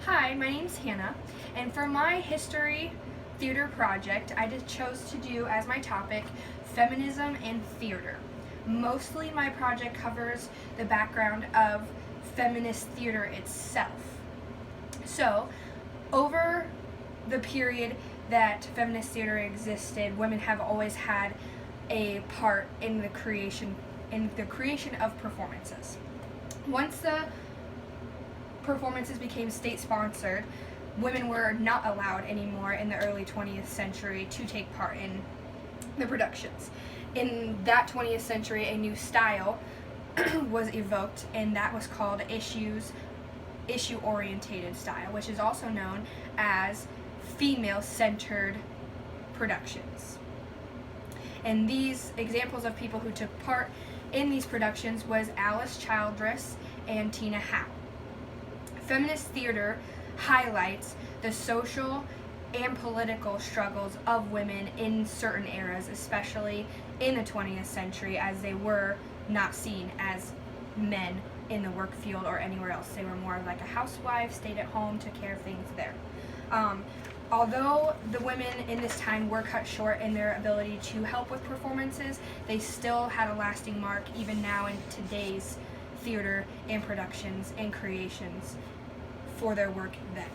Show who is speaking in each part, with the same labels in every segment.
Speaker 1: Hi, my name's Hannah, and for my history theater project, I just chose to do as my topic feminism and theater. Mostly my project covers the background of feminist theater itself. So, over the period that feminist theater existed, women have always had a part in the creation of performances. Once the performances became state-sponsored, women were not allowed anymore in the early 20th century to take part in the productions. In that 20th century, a new style was evoked, and that was called issue-orientated style, which is also known as female-centered productions. And these examples of people who took part in these productions was Alice Childress and Tina Howe. Feminist theater highlights the social and political struggles of women in certain eras, especially in the 20th century, as they were not seen as men in the work field or anywhere else. They were more like a housewife, stayed at home, took care of things there. Although the women in this time were cut short in their ability to help with performances, they still had a lasting mark even now in today's theater and productions and creations for their work then.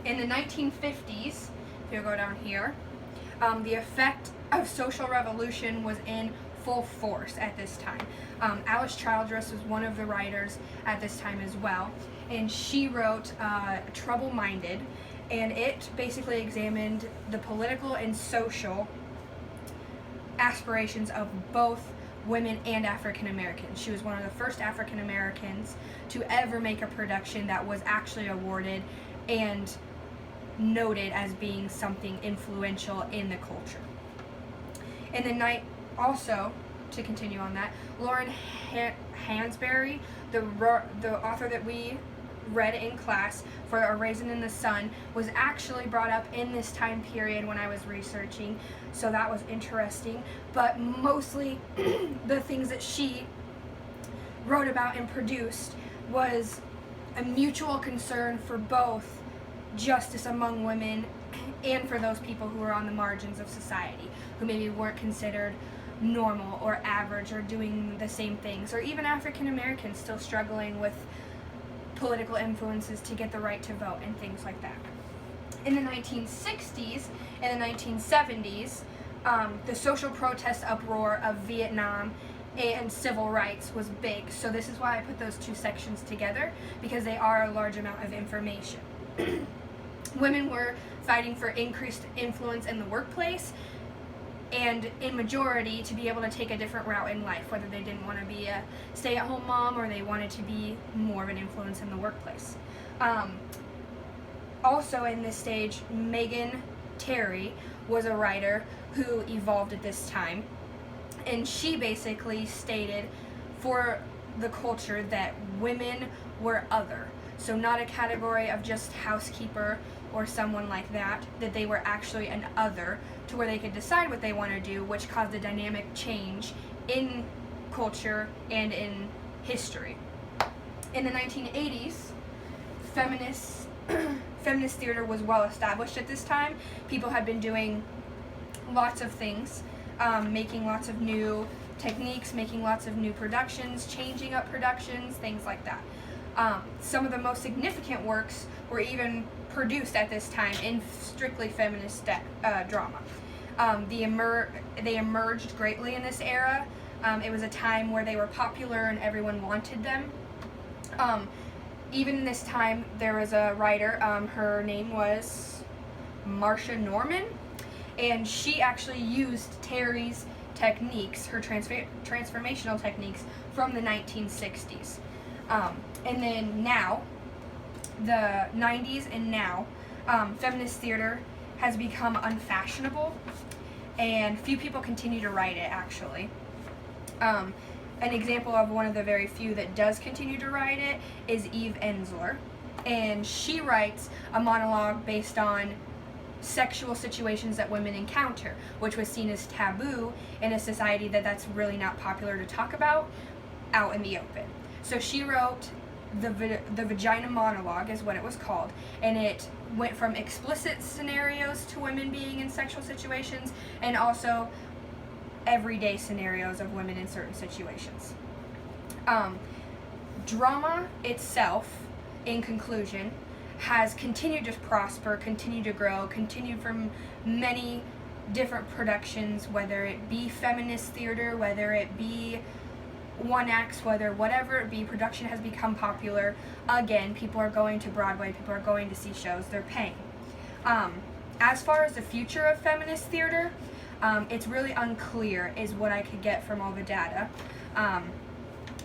Speaker 1: In the 1950s, if you go down here, the effect of social revolution was in full force at this time. Alice Childress was one of the writers at this time as well, and she wrote Trouble-Minded, and it basically examined the political and social aspirations of both women and African Americans. She was one of the first African Americans to ever make a production that was actually awarded and noted as being something influential in the culture. In the night, also, to continue on that, Lauren Hansberry, the author that we read in class for A Raisin in the Sun, was actually brought up in this time period when I was researching, so that was interesting. But mostly the things that she wrote about and produced was a mutual concern for both justice among women and for those people who were on the margins of society, who maybe weren't considered normal or average or doing the same things, or even African Americans still struggling with political influences to get the right to vote and things like that. In the 1960s and the 1970s, the social protest uproar of Vietnam and civil rights was big. So this is why I put those two sections together, because they are a large amount of information. Women were fighting for increased influence in the workplace, and in majority to be able to take a different route in life, whether they didn't want to be a stay-at-home mom or they wanted to be more of an influence in the workplace. Also in this stage, Megan Terry was a writer who evolved at this time, and she basically stated for the culture that women were other. So not a category of just housekeeper or someone like that, that they were actually an other to where they could decide what they want to do, which caused a dynamic change in culture and in history. In the 1980s, feminist theater was well established at this time. People had been doing lots of things, making lots of new techniques, making lots of new productions, changing up productions, things like that. Some of the most significant works were even produced at this time in strictly feminist drama. They emerged greatly in this era. It was a time where they were popular and everyone wanted them. Even in this time, there was a writer, her name was Marcia Norman, and she actually used Terry's techniques, her transformational techniques from the 1960s. And then now, the 90s and now, feminist theater has become unfashionable, and few people continue to write it, actually. An example of one of the very few that does continue to write it is Eve Ensler, and she writes a monologue based on sexual situations that women encounter, which was seen as taboo in a society that's really not popular to talk about out in the open. So she wrote the vagina monologue is what it was called, and it went from explicit scenarios to women being in sexual situations, and also everyday scenarios of women in certain situations. Drama itself, in conclusion, has continued to prosper, continued to grow, continued from many different productions, whether it be feminist theater, whether it be one acts, whatever it be, production has become popular. Again, people are going to Broadway, people are going to see shows, they're paying. As far as the future of feminist theater, it's really unclear is what I could get from all the data.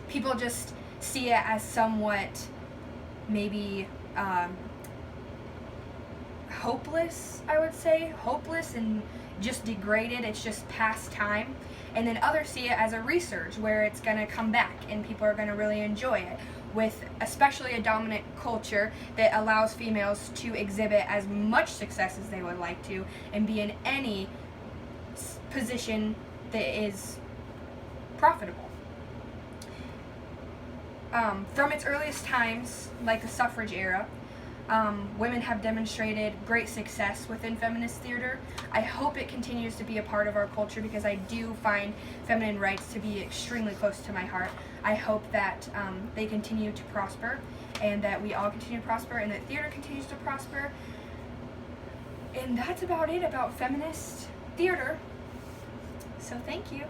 Speaker 1: People just see it as somewhat maybe hopeless, I would say. Hopeless and just degraded. It's just past time. And then others see it as a resurge where it's going to come back and people are going to really enjoy it, with especially a dominant culture that allows females to exhibit as much success as they would like to and be in any position that is profitable. From its earliest times, like the suffrage era, women have demonstrated great success within feminist theater. I hope it continues to be a part of our culture because I do find feminine rights to be extremely close to my heart. I hope that they continue to prosper, and that we all continue to prosper, and that theater continues to prosper. And that's about it about feminist theater. So thank you.